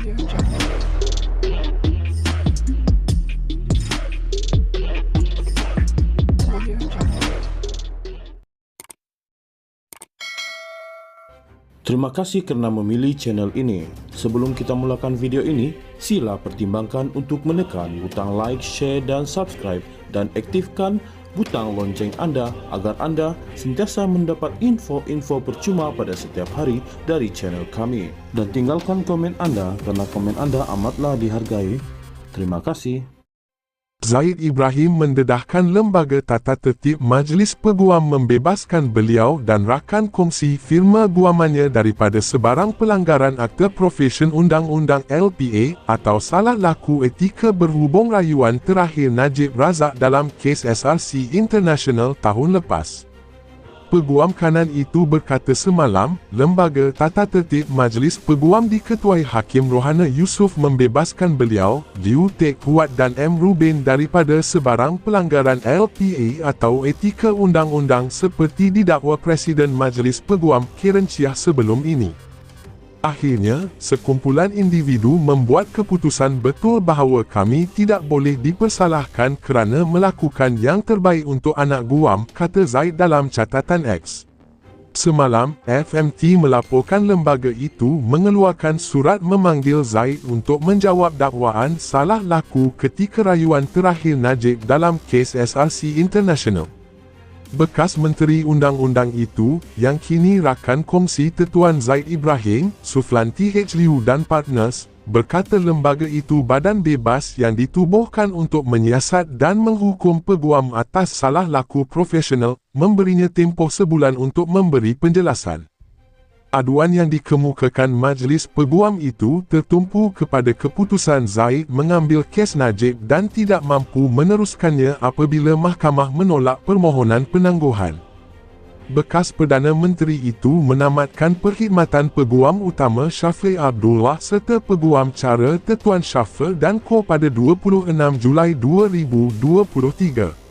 Terima kasih kerana memilih channel ini. Sebelum kita mulakan video ini, sila pertimbangkan untuk menekan butang like, share dan subscribe dan aktifkan butang lonceng anda agar anda sentiasa mendapat info-info percuma pada setiap hari dari channel kami. Dan tinggalkan komen anda kerana komen anda amatlah dihargai. Terima kasih. Zaid Ibrahim mendedahkan Lembaga Tata Tertib Majlis Peguam membebaskan beliau dan rakan kongsi firma guamannya daripada sebarang pelanggaran Akta Profesyen Undang-Undang LPA atau salah laku etika berhubung rayuan terakhir Najib Razak dalam kes SRC International tahun lepas. Peguam kanan itu berkata semalam, Lembaga Tata Tertib Majlis Peguam diketuai Hakim Rohana Yusof membebaskan beliau, Liu Teck Huat dan M. Ruben daripada sebarang pelanggaran LPA atau etika undang-undang seperti didakwa Presiden Majlis Peguam Karen Chiah sebelum ini. Akhirnya, sekumpulan individu membuat keputusan betul bahawa kami tidak boleh dipersalahkan kerana melakukan yang terbaik untuk anak guam, kata Zaid dalam catatan X. Semalam, FMT melaporkan lembaga itu mengeluarkan surat memanggil Zaid untuk menjawab dakwaan salah laku ketika rayuan terakhir Najib dalam kes SRC International. Bekas Menteri Undang-Undang itu, yang kini rakan kongsi Tuan Zaid Ibrahim, Suflan Th. Liu dan partners, berkata lembaga itu badan bebas yang ditubuhkan untuk menyiasat dan menghukum peguam atas salah laku profesional, memberinya tempoh sebulan untuk memberi penjelasan. Aduan yang dikemukakan Majlis Peguam itu tertumpu kepada keputusan Zaid mengambil kes Najib dan tidak mampu meneruskannya apabila mahkamah menolak permohonan penangguhan. Bekas Perdana Menteri itu menamatkan perkhidmatan Peguam Utama Shafri Abdullah serta Peguam Cara Tuan Shafir dan Co pada 26 Julai 2023.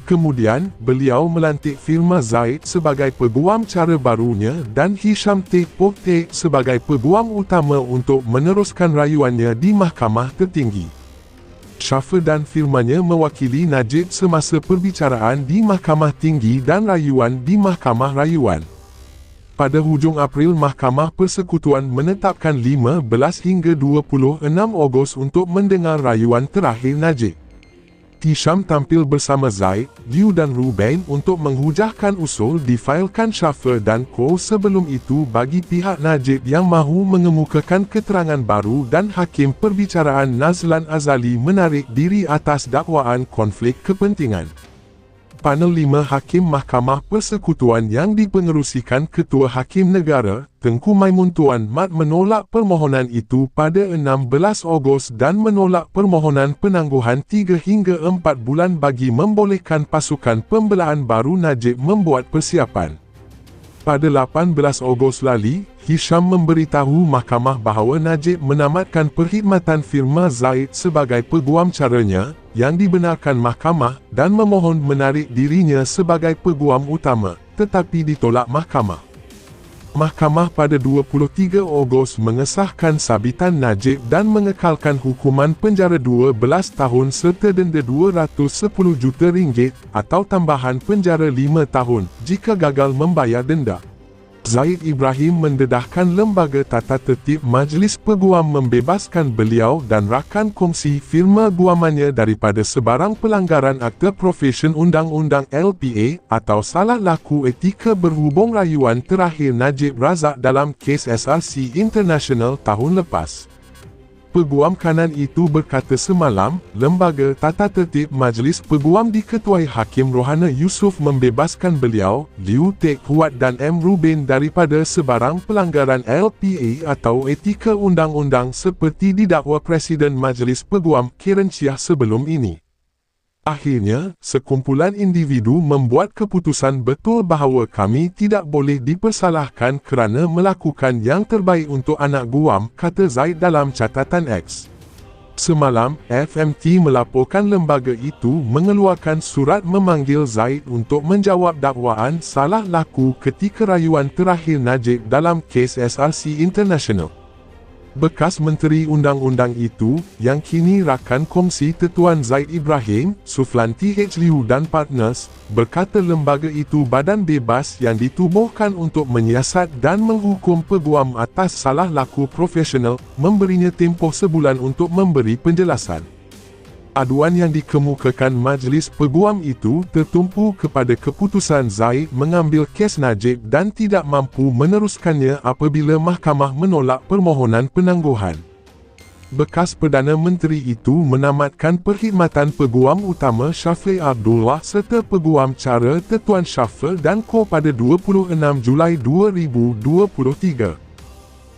Kemudian, beliau melantik firma Zaid sebagai peguam cara barunya dan Hisham T. Pokte sebagai peguam utama untuk meneruskan rayuannya di Mahkamah Tertinggi. Shafir dan firmanya mewakili Najib semasa perbicaraan di Mahkamah Tinggi dan rayuan di Mahkamah Rayuan. Pada hujung April, Mahkamah Persekutuan menetapkan 15 hingga 26 Ogos untuk mendengar rayuan terakhir Najib. Hisham tampil bersama Zaid, Liu dan Ruben untuk menghujahkan usul difailkan Shafir dan Co sebelum itu bagi pihak Najib yang mahu mengemukakan keterangan baru dan Hakim Perbicaraan Nazlan Azali menarik diri atas dakwaan konflik kepentingan. Panel 5 Hakim Mahkamah Persekutuan yang dipengerusikan Ketua Hakim Negara, Tengku Maimun Tuan Mat menolak permohonan itu pada 16 Ogos dan menolak permohonan penangguhan 3 hingga 4 bulan bagi membolehkan pasukan pembelaan baru Najib membuat persiapan. Pada 18 Ogos lalu, Hisham memberitahu mahkamah bahawa Najib menamatkan perkhidmatan firma Zaid sebagai peguam caranya, yang dibenarkan mahkamah, dan memohon menarik dirinya sebagai peguam utama, tetapi ditolak mahkamah. Mahkamah pada 23 Ogos mengesahkan sabitan Najib dan mengekalkan hukuman penjara 12 tahun serta denda RM210 juta atau tambahan penjara 5 tahun jika gagal membayar denda. Zaid Ibrahim mendedahkan Lembaga Tata Tertib Majlis Peguam membebaskan beliau dan rakan kongsi firma guamannya daripada sebarang pelanggaran Akta Profesyen Undang-Undang LPA atau salah laku etika berhubung rayuan terakhir Najib Razak dalam kes SRC International tahun lepas. Peguam kanan itu berkata semalam, Lembaga Tata Tertib Majlis Peguam diketuai Hakim Rohana Yusof membebaskan beliau, Liu Teck Huat dan M. Ruben daripada sebarang pelanggaran LPA atau etika undang-undang seperti didakwa Presiden Majlis Peguam Karen Chiah sebelum ini. Akhirnya, sekumpulan individu membuat keputusan betul bahawa kami tidak boleh dipersalahkan kerana melakukan yang terbaik untuk anak guam, kata Zaid dalam catatan X. Semalam, FMT melaporkan lembaga itu mengeluarkan surat memanggil Zaid untuk menjawab dakwaan salah laku ketika rayuan terakhir Najib dalam kes SRC International. Bekas Menteri Undang-Undang itu, yang kini rakan kongsi Tuan Zaid Ibrahim, Suflanti H. Liu dan Partners, berkata lembaga itu badan bebas yang ditubuhkan untuk menyiasat dan menghukum peguam atas salah laku profesional, memberinya tempoh sebulan untuk memberi penjelasan. Aduan yang dikemukakan majlis peguam itu tertumpu kepada keputusan Zaid mengambil kes Najib dan tidak mampu meneruskannya apabila mahkamah menolak permohonan penangguhan. Bekas Perdana Menteri itu menamatkan perkhidmatan peguam utama Shafie Abdullah serta peguam cara Tuan Shafie dan Co pada 26 Julai 2023.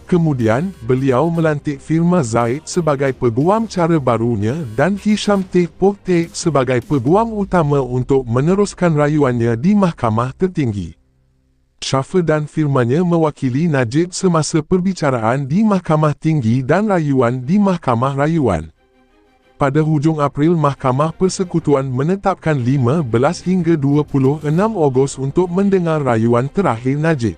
Kemudian, beliau melantik Firma Zaid sebagai peguam cara barunya dan Hisham T. Poktek sebagai peguam utama untuk meneruskan rayuannya di Mahkamah Tertinggi. Shafie dan firmanya mewakili Najib semasa perbicaraan di Mahkamah Tinggi dan rayuan di Mahkamah Rayuan. Pada hujung April, Mahkamah Persekutuan menetapkan 15 hingga 26 Ogos untuk mendengar rayuan terakhir Najib.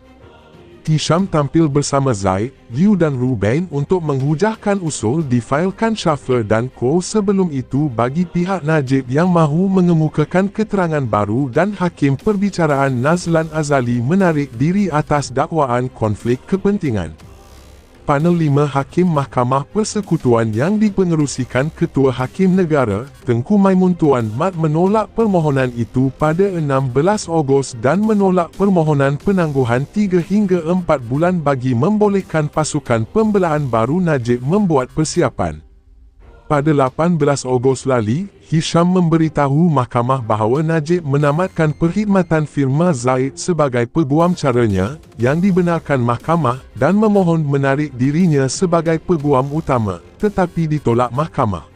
Hisham tampil bersama Zaid, Liu dan Rubain untuk menghujahkan usul difailkan Shafie dan Co sebelum itu bagi pihak Najib yang mahu mengemukakan keterangan baru dan Hakim Perbicaraan Nazlan Azali menarik diri atas dakwaan konflik kepentingan. Panel 5 Hakim Mahkamah Persekutuan yang dipengerusikan Ketua Hakim Negara, Tengku Maimun Tuan Mat menolak permohonan itu pada 16 Ogos dan menolak permohonan penangguhan 3 hingga 4 bulan bagi membolehkan pasukan pembelaan baru Najib membuat persiapan. Pada 18 Ogos lalu, Hisham memberitahu mahkamah bahawa Najib menamatkan perkhidmatan firma Zaid sebagai peguam caranya, yang dibenarkan mahkamah, dan memohon menarik dirinya sebagai peguam utama, tetapi ditolak mahkamah.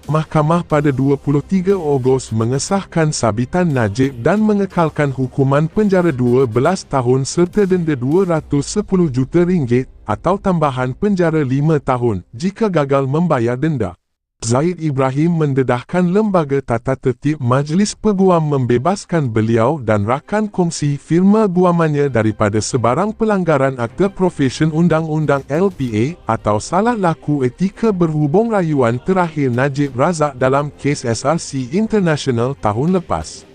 Mahkamah pada 23 Ogos mengesahkan sabitan Najib dan mengekalkan hukuman penjara 12 tahun serta denda RM210 juta atau tambahan penjara 5 tahun jika gagal membayar denda. Zaid Ibrahim mendedahkan lembaga tata tertib Majlis Peguam membebaskan beliau dan rakan kongsi firma guamannya daripada sebarang pelanggaran Akta Profesi Undang-Undang LPA atau salah laku etika berhubung rayuan terakhir Najib Razak dalam kes SRC International tahun lepas.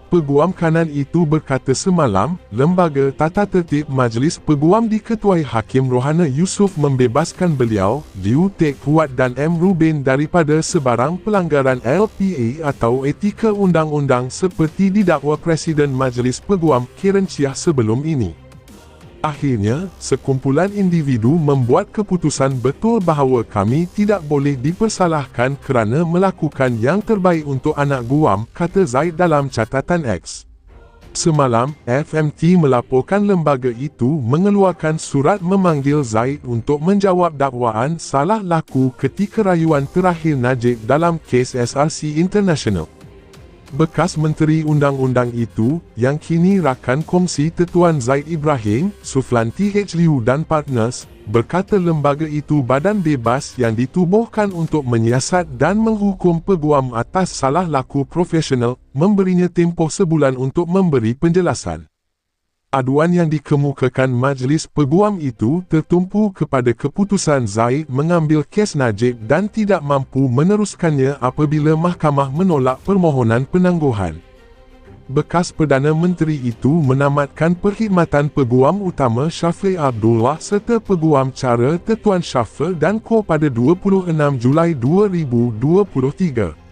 Peguam kanan itu berkata semalam, lembaga tata tertib Majlis Peguam diketuai Hakim Rohana Yusof membebaskan beliau, Liu Tek Huat dan M. Ruben daripada sebarang pelanggaran LPA atau etika undang-undang seperti didakwa Presiden Majlis Peguam Karen Chiah sebelum ini. Akhirnya, sekumpulan individu membuat keputusan betul bahawa kami tidak boleh dipersalahkan kerana melakukan yang terbaik untuk anak guam, kata Zaid dalam catatan X. Semalam, FMT melaporkan lembaga itu mengeluarkan surat memanggil Zaid untuk menjawab dakwaan salah laku ketika rayuan terakhir Najib dalam kes SRC International. Bekas Menteri Undang-Undang itu, yang kini rakan kongsi Tuan Zaid Ibrahim, Suflanti H. Liu dan Partners, berkata lembaga itu badan bebas yang ditubuhkan untuk menyiasat dan menghukum peguam atas salah laku profesional, memberinya tempoh sebulan untuk memberi penjelasan. Aduan yang dikemukakan Majlis Peguam itu tertumpu kepada keputusan Zaid mengambil kes Najib dan tidak mampu meneruskannya apabila mahkamah menolak permohonan penangguhan. Bekas Perdana Menteri itu menamatkan perkhidmatan peguam utama Shafie Abdullah serta peguam cara Tuan Shafie dan Co pada 26 Julai 2023.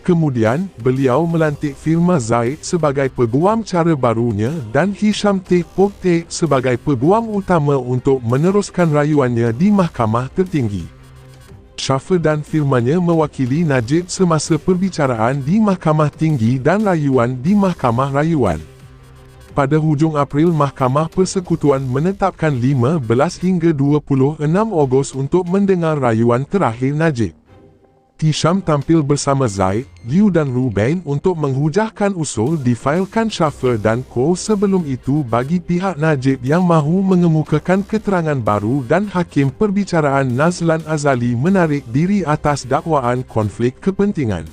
Kemudian, beliau melantik firma Zaid sebagai peguam cara barunya dan Hisham T. Poktek sebagai peguam utama untuk meneruskan rayuannya di Mahkamah Tertinggi. Shafie dan firmanya mewakili Najib semasa perbicaraan di Mahkamah Tinggi dan rayuan di Mahkamah Rayuan. Pada hujung April, Mahkamah Persekutuan menetapkan 15 hingga 26 Ogos untuk mendengar rayuan terakhir Najib. Hisham tampil bersama Zaid, Liu dan Rubain untuk menghujahkan usul difailkan Shafie dan Co sebelum itu bagi pihak Najib yang mahu mengemukakan keterangan baru dan Hakim Perbicaraan Nazlan Azali menarik diri atas dakwaan konflik kepentingan.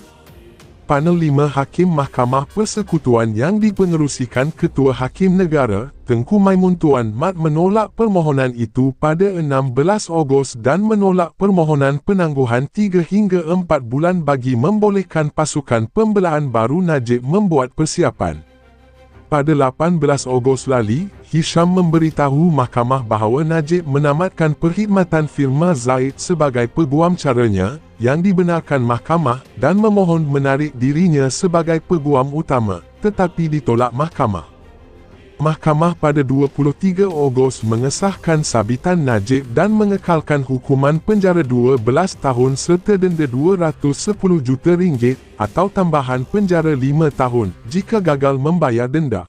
panel 5 Hakim Mahkamah Persekutuan yang dipengerusikan Ketua Hakim Negara, Tengku Maimun Tuan Mat menolak permohonan itu pada 16 Ogos dan menolak permohonan penangguhan 3 hingga 4 bulan bagi membolehkan pasukan pembelaan baru Najib membuat persiapan. Pada 18 Ogos lalu, Hisham memberitahu mahkamah bahawa Najib menamatkan perkhidmatan firma Zaid sebagai peguam caranya, yang dibenarkan mahkamah, dan memohon menarik dirinya sebagai peguam utama, tetapi ditolak mahkamah. Mahkamah pada 23 Ogos mengesahkan sabitan Najib dan mengekalkan hukuman penjara 12 tahun serta denda RM210 juta atau tambahan penjara 5 tahun jika gagal membayar denda.